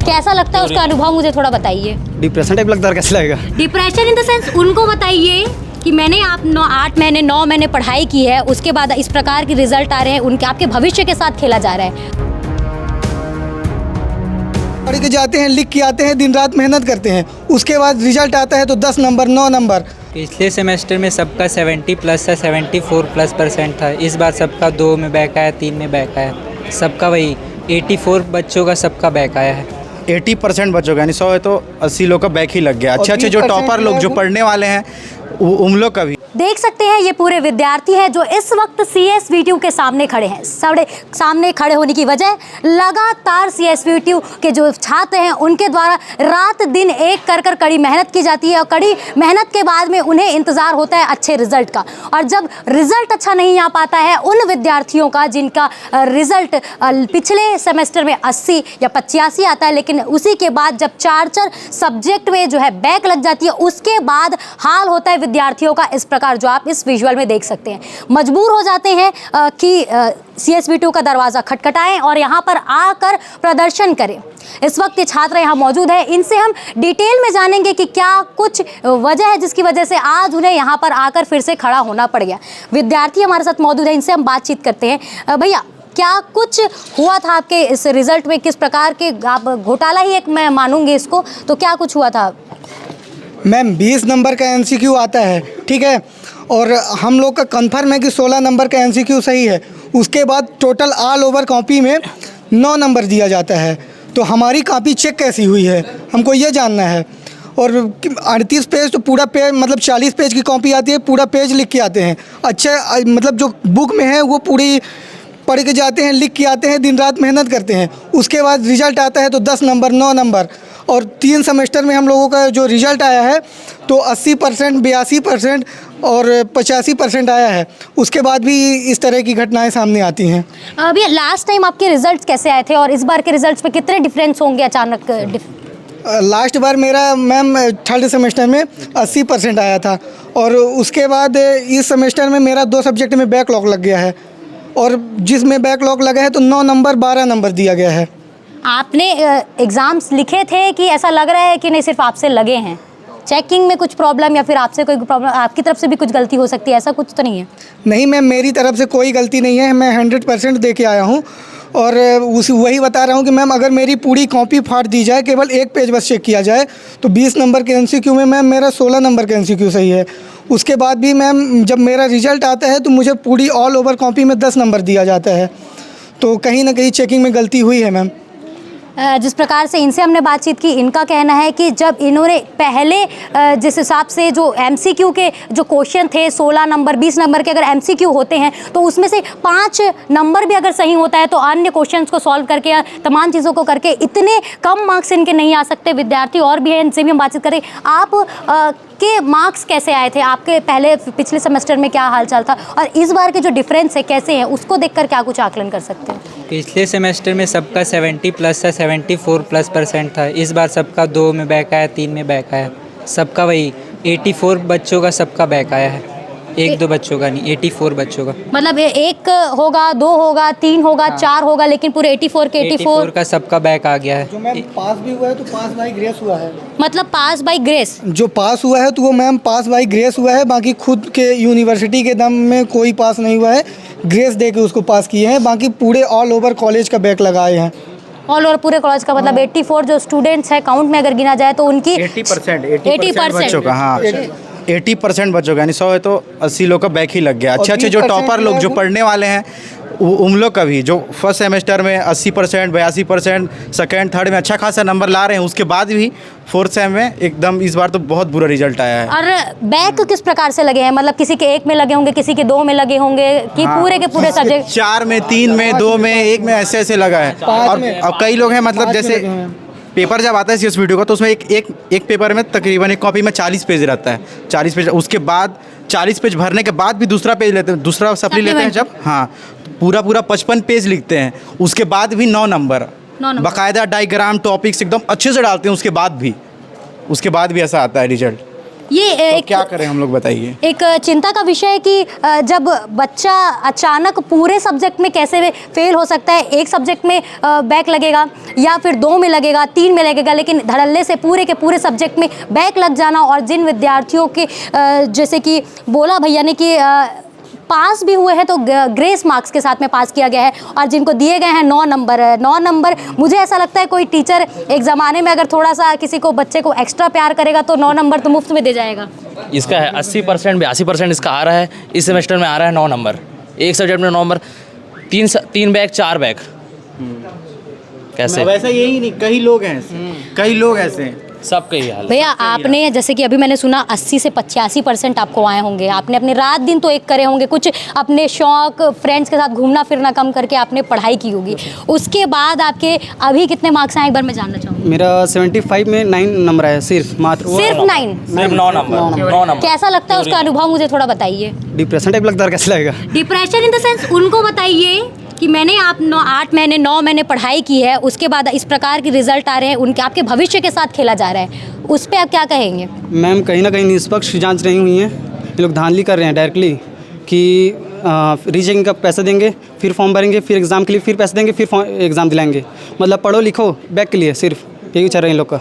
कैसा लगता है उसका अनुभव, मुझे थोड़ा बताइए। डिप्रेशन टाइप लगता है, कैसे लगेगा? डिप्रेशन इन द सेंस, उनको बताइए कि मैंने आप 8 महीने 9 महीने पढ़ाई की है, उसके बाद इस प्रकार के रिजल्ट आ रहे हैं, उनके आपके भविष्य के साथ खेला जा रहा है। पढ़ के जाते हैं, लिख के आते हैं, दिन रात मेहनत करते हैं, उसके बाद रिजल्ट आता है तो 10 नंबर 9 नंबर। पिछले सेमेस्टर में सबका 70+ था, 74+ था। इस बार सबका 2 में बैक आया, 3 में बैक आया। सबका वही 84 बच्चों का सबका बैक आया है। 80% बच्चों का, यानी 100 है तो 80 लोग का बैक ही लग गया। अच्छे जो टॉपर लोग जो पढ़ने वाले हैं उन लोग का भी। देख सकते हैं ये पूरे विद्यार्थी हैं जो इस वक्त CSVTU के सामने खड़े हैं। सामने खड़े होने की वजह लगातार CSVTU के जो छात्र हैं उनके द्वारा रात दिन एक कर कड़ी मेहनत की जाती है और कड़ी मेहनत के बाद में उन्हें इंतज़ार होता है अच्छे रिजल्ट का। और जब रिजल्ट अच्छा नहीं आ पाता है उन विद्यार्थियों का जिनका रिजल्ट पिछले सेमेस्टर में 80 या 85 आता है, लेकिन उसी के बाद जब 4 सब्जेक्ट में जो है बैक लग जाती है, उसके बाद हाल होता है विद्यार्थियों का इस प्रकार जो आप इस विजुअल में देख सकते हैं। मजबूर हो जाते हैं कि CSVTU का दरवाज़ा खटखटाएं और यहाँ पर आकर प्रदर्शन करें। इस वक्त ये छात्र यहाँ मौजूद है, इनसे हम डिटेल में जानेंगे कि क्या कुछ वजह है जिसकी वजह से आज उन्हें यहाँ पर आकर फिर से खड़ा होना पड़ गया। विद्यार्थी हमारे साथ मौजूद है, इनसे हम बातचीत करते हैं। भैया, क्या कुछ हुआ था आपके इस रिजल्ट में? किस प्रकार के, आप घोटाला ही एक मैं मानूंगी इसको, तो क्या कुछ हुआ था? मैम 20 नंबर का MCQ आता है, ठीक है, और हम लोग का कन्फर्म है कि 16 नंबर का MCQ सही है। उसके बाद टोटल ऑल ओवर कॉपी में 9 नंबर दिया जाता है। तो हमारी कॉपी चेक कैसी हुई है हमको ये जानना है। और 38 पेज तो पूरा पेज, मतलब 40 पेज की कॉपी आती है, पूरा पेज लिख के आते हैं। अच्छा, मतलब जो बुक में है वो पूरी पढ़ के जाते हैं, लिख के आते हैं, दिन रात मेहनत करते हैं, उसके बाद रिजल्ट आता है तो 10 नंबर 9 नंबर। और 3 सेमेस्टर में हम लोगों का जो रिज़ल्ट आया है तो 80%, 82% और 85% आया है। उसके बाद भी इस तरह की घटनाएं सामने आती हैं। अभी लास्ट टाइम आपके रिजल्ट्स कैसे आए थे और इस बार के रिजल्ट्स में कितने डिफरेंस होंगे अचानक? लास्ट बार मेरा मैम 3rd सेमेस्टर में 80% आया था और उसके बाद इस सेमेस्टर में मेरा 2 सब्जेक्ट में बैकलॉग लग गया है और जिसमें बैकलॉग लगा है तो 9 नंबर 12 नंबर दिया गया है। आपने एग्ज़ाम्स लिखे थे कि ऐसा लग रहा है कि नहीं सिर्फ आपसे लगे हैं? चेकिंग में कुछ प्रॉब्लम या फिर आपसे कोई प्रॉब्लम, आपकी तरफ से भी कुछ गलती हो सकती है, ऐसा कुछ तो नहीं है? नहीं मैम, मेरी तरफ से कोई गलती नहीं है, मैं 100% दे के आया हूँ। और वही बता रहा हूँ कि मैम अगर मेरी पूरी कॉपी फाड़ दी जाए, केवल एक पेज बस चेक किया जाए तो 20 नंबर के MCQ में मैम मेरा 16 नंबर का MCQ सही है। उसके बाद भी मैम जब मेरा रिजल्ट आता है तो मुझे पूरी ऑल ओवर कॉपी में 10 नंबर दिया जाता है। तो कहीं ना कहीं चेकिंग में गलती हुई है मैम। जिस प्रकार से इनसे हमने बातचीत की, इनका कहना है कि जब इन्होंने पहले जिस हिसाब से जो MCQ के जो क्वेश्चन थे 16 नंबर 20 नंबर के अगर MCQ होते हैं तो उसमें से 5 नंबर भी अगर सही होता है तो अन्य क्वेश्चंस को सॉल्व करके या तमाम चीज़ों को करके इतने कम मार्क्स इनके नहीं आ सकते। विद्यार्थी और भी हैं, इनसे भी हम बातचीत करें। आप के मार्क्स कैसे आए थे? आपके पिछले सेमेस्टर में क्या हालचाल था और इस बार के जो डिफरेंस है कैसे हैं, उसको देखकर क्या कुछ आकलन कर सकते हैं? पिछले सेमेस्टर में सबका 70+ था, 74+ था। इस बार सबका 2 में बैक आया, 3 में बैक आया। सबका वही 84 बच्चों का सबका बैक आया है। 1-2 बच्चों का नहीं, 84 बच्चों का। मतलब 1 होगा, 2 होगा, 3 होगा, 4 होगा, लेकिन पूरे 84 के 84 का सबका बैक आ गया है। जो मैम पास भी हुआ है तो पास बाई ग्रेस हुआ है। मतलब पास बाय ग्रेस? जो पास हुआ है तो वो मैम पास बाई ग्रेस हुआ है, बाकी खुद के यूनिवर्सिटी के दम में कोई पास नहीं हुआ है, ग्रेस दे के उसको पास किए हैं। बाकी पूरे ऑल ओवर कॉलेज का बैक लगाए हैं। ऑल ओवर पूरे कॉलेज का मतलब 84 जो स्टूडेंट्स हैं काउंट में अगर गिना जाए तो उनकी 80% बच्चों का, हाँ 80% बच्चों का, यानी 100 है तो 80 लोग का बैक ही लग गया। अच्छे जो टॉपर लोग जो पढ़ने वाले हैं उन लोग का भी, जो फर्स्ट सेमेस्टर में 80%, 82%, सेकेंड थर्ड में अच्छा खासा नंबर ला रहे हैं, उसके बाद भी 4th सेम में एकदम इस बार तो बहुत बुरा रिजल्ट आया है। और बैक किस प्रकार से लगे हैं? मतलब किसी के 1 में लगे होंगे, किसी के 2 में लगे होंगे कि हाँ, पूरे के पूरे सब्जेक्ट 4 में, 3 में, 2 में, 1 में ऐसे लगा है। और अब कई लोग हैं, मतलब जैसे पेपर जब आता है CSVTU का तो उसमें एक पेपर में तकरीबन एक कॉपी में 40 पेज रहता है, 40 पेज। उसके बाद 40 पेज भरने के बाद भी दूसरा पेज लेते हैं, दूसरा सप्ली लेते हैं जब, हाँ पूरा 55 पेज लिखते हैं। उसके बाद भी 9 नंबर बाकायदा डायग्राम टॉपिक्स एकदम अच्छे से डालते हैं। उसके बाद भी ऐसा आता है रिजल्ट। ये तो एक क्या करें हम लोग, बताइए। एक चिंता का विषय है कि जब बच्चा अचानक पूरे सब्जेक्ट में कैसे फेल हो सकता है। एक सब्जेक्ट में बैक लगेगा या फिर 2 में लगेगा, 3 में लगेगा, लेकिन धड़ल्ले से पूरे के पूरे सब्जेक्ट में बैक लग जाना। और जिन विद्यार्थियों के जैसे कि बोला भैया ने कि पास भी हुए हैं तो ग्रेस मार्क्स के साथ में पास किया गया है, और जिनको दिए गए हैं 9 नंबर। 9 नंबर, मुझे ऐसा लगता है कोई टीचर एक ज़माने में अगर थोड़ा सा किसी को बच्चे को एक्स्ट्रा प्यार करेगा तो 9 नंबर तो मुफ्त में दे जाएगा। इसका है 80% 82% इसका आ रहा है। इस सेमेस्टर में आ रहा है 9 नंबर, एक सब्जेक्ट में 9 नंबर, 3 बैक 4 बैक। कैसे? वैसा यही नहीं, कई लोग हैं ऐसे, कई लोग ऐसे हैं। सबका ही हाल है। भैया आपने जैसे कि अभी मैंने सुना 80 से 85% आपको आए होंगे। आपने अपने रात दिन तो एक करे होंगे, कुछ अपने शौक फ्रेंड्स के साथ घूमना फिरना कम करके आपने पढ़ाई की होगी। उसके बाद आपके अभी कितने मार्क्स आए एक बार मैं जानना चाहूँगी। मेरा 75 में 9 नंबर है, सिर्फ मात्र। सिर्फ 9? सिर्फ 9 नंबर। कैसा लगता है उसका अनुभव, मुझे थोड़ा बताइए। डिप्रेशन टाइप लगता है, कैसे लगेगा? डिप्रेशन इन द सेंस, उनको बताइए कि मैंने आप 8 महीने 9 महीने पढ़ाई की है, उसके बाद इस प्रकार के रिजल्ट आ रहे हैं, उनके आपके भविष्य के साथ खेला जा रहा है, उस पर आप क्या कहेंगे? मैम कहीं ना कहीं निष्पक्ष जांच नहीं हुई है। ये लोग धांधली कर रहे हैं डायरेक्टली कि रीचेकिंग का पैसा देंगे, फिर फॉर्म भरेंगे, फिर एग्ज़ाम के लिए फिर पैसे देंगे, फिर एग्ज़ाम दिलाएंगे। मतलब पढ़ो लिखो बैक के लिए, सिर्फ यही चल रहे हैं इन लोग का।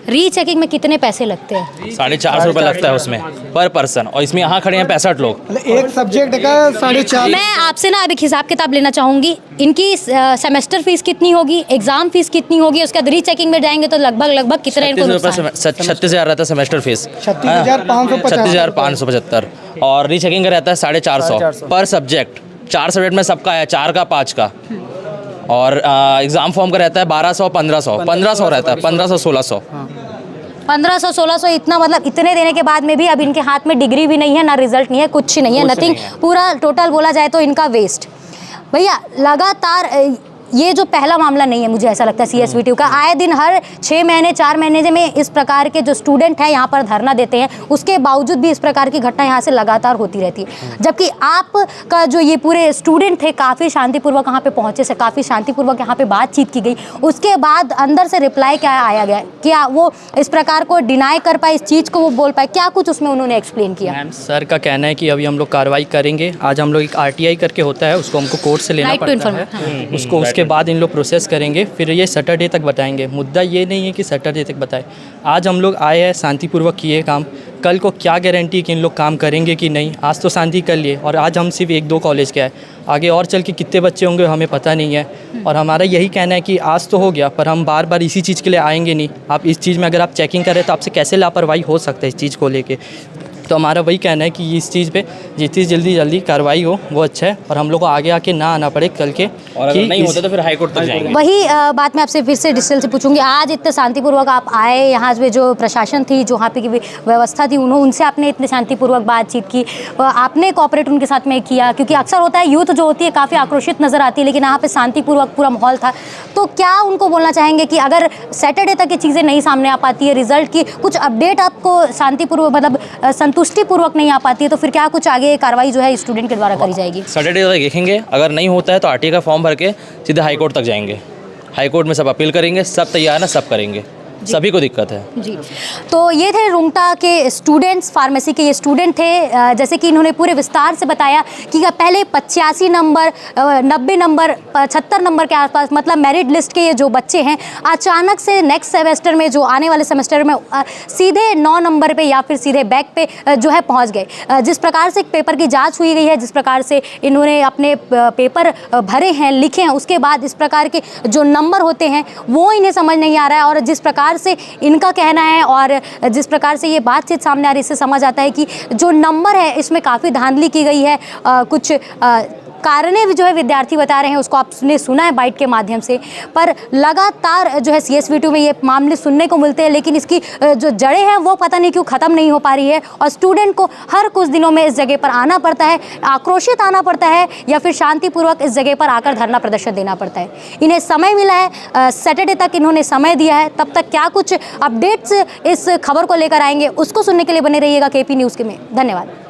रीचेकिंग में कितने पैसे लगते हैं? 450 रुपये लगता है उसमें पर पर्सन, और इसमें यहाँ खड़े हैं 65 लोग। एक सब्जेक्ट का 4.5। मैं आपसे ना अब एक हिसाब किताब लेना चाहूँगी। इनकी सेमेस्टर फीस कितनी होगी, एग्जाम फीस कितनी होगी, उसके बाद रीचेकिंग में जाएंगे तो लगभग कितना इनको नुकसान? 36,000 रहता है सेमेस्टर फीस, 36,575। और रीचेकिंग का रहता है 450 पर सब्जेक्ट। 4 सब्जेक्ट में सबका है, 4 का 5 का। और एग्ज़ाम फॉर्म का रहता है 1200 1500 रहता है, 1500 1600। 1500 1600 इतना, मतलब इतने देने के बाद में भी अब इनके हाथ में डिग्री भी नहीं है, ना रिजल्ट नहीं है, कुछ नहीं है, नथिंग। पूरा टोटल बोला जाए तो इनका वेस्ट। भैया लगातार ये जो पहला मामला नहीं है, मुझे ऐसा लगता है CSVTU का। आए दिन हर 6 महीने 4 महीने में इस प्रकार के जो स्टूडेंट हैं यहाँ पर धरना देते हैं, उसके बावजूद भी इस प्रकार की घटना यहाँ से लगातार होती रहती है। जबकि आपका जो ये पूरे स्टूडेंट थे काफ़ी शांतिपूर्वक यहाँ पे पहुँचे से, काफ़ी शांतिपूर्वक यहाँ पे बातचीत की गई, उसके बाद अंदर से रिप्लाई क्या आया गया, क्या वो इस प्रकार को डिनाई कर पाए, इस चीज़ को वो बोल पाए, क्या कुछ उसमें उन्होंने एक्सप्लेन किया? मैम सर का कहना है कि अभी हम लोग कार्रवाई करेंगे। आज हम लोग एक RTI करके होता है, उसको हमको कोर्ट से लेना पड़ता है, उसको उसके बाद इन लोग प्रोसेस करेंगे, फिर ये सैटरडे तक बताएंगे। मुद्दा ये नहीं है कि सैटरडे तक बताए। आज हम लोग आए हैं, शांतिपूर्वक किए काम, कल को क्या गारंटी कि इन लोग काम करेंगे कि नहीं। आज तो शांति कर लिए, और आज हम सिर्फ 1-2 कॉलेज के आए, आगे और चल के कितने बच्चे होंगे हमें पता नहीं है। और हमारा यही कहना है कि आज तो हो गया, पर हम बार बार इसी चीज़ के लिए आएंगे नहीं। आप इस चीज़ में अगर आप चेकिंग करें तो आपसे कैसे लापरवाही हो सकता है इस चीज़ को लेके। तो हमारा वही कहना है कि इस चीज़ पे जितनी जल्दी कार्रवाई हो वो अच्छा है, और हम लोग को आगे आके ना आना पड़े कल के, और अगर नहीं होता तो फिर हाई कोर्ट तक जाएंगे। वही बात मैं आपसे फिर से डिटेल से पूछूंगी। आज इतने शांतिपूर्वक आप आए, यहाँ पे जो प्रशासन थी, जो यहाँ पे की व्यवस्था थी, उनसे आपने इतने शांतिपूर्वक बातचीत की, आपने कोऑपरेट उनके साथ में किया, क्योंकि अक्सर होता है यूथ जो होती है काफ़ी आक्रोशित नज़र आती है, लेकिन यहाँ पे शांतिपूर्वक पूरा माहौल था। तो क्या उनको बोलना चाहेंगे कि अगर सैटरडे तक ये चीज़ें नहीं सामने आ पाती है, रिजल्ट की कुछ अपडेट आपको शांतिपूर्वक मतलब संतुष्टिपूर्वक नहीं आ पाती है, तो फिर क्या कुछ आगे कार्रवाई जो है स्टूडेंट के द्वारा करी जाएगी? सैटरडे तक देखेंगे, अगर नहीं होता है तो RTI का फॉर्म भर के सीधे हाई कोर्ट तक जाएंगे। हाई कोर्ट में सब अपील करेंगे, सब तैयार है, सब करेंगे, सभी को दिक्कत है जी। तो ये थे रुंगटा के स्टूडेंट्स, फार्मेसी के ये स्टूडेंट थे। जैसे कि इन्होंने पूरे विस्तार से बताया कि पहले 85 नंबर 90 नंबर 75 नंबर के आसपास, मतलब मेरिट लिस्ट के ये जो बच्चे हैं, अचानक से नेक्स्ट सेमेस्टर में, जो आने वाले सेमेस्टर में सीधे 9 नंबर पे या फिर सीधे बैक पे जो है पहुंच गए। जिस प्रकार से पेपर की जांच हुई गई है, जिस प्रकार से इन्होंने अपने पेपर भरे हैं, लिखे हैं, उसके बाद इस प्रकार के जो नंबर होते हैं वो इन्हें समझ नहीं आ रहा है। और जिस प्रकार से इनका कहना है और जिस प्रकार से ये बातचीत सामने आ रही है, इससे समझ आता है कि जो नंबर है इसमें काफ़ी धांधली की गई है। कुछ कारणें जो है विद्यार्थी बता रहे हैं, उसको आपने सुना है बाइट के माध्यम से। पर लगातार जो है CSVTU में ये मामले सुनने को मिलते हैं, लेकिन इसकी जो जड़ें हैं वो पता नहीं क्यों ख़त्म नहीं हो पा रही है, और स्टूडेंट को हर कुछ दिनों में इस जगह पर आना पड़ता है, आक्रोशित आना पड़ता है, या फिर शांतिपूर्वक इस जगह पर आकर धरना प्रदर्शन देना पड़ता है। इन्हें समय मिला है, सैटरडे तक इन्होंने समय दिया है, तब तक क्या कुछ अपडेट्स इस खबर को लेकर आएंगे उसको सुनने के लिए बने रहिएगा KP न्यूज़ के में। धन्यवाद।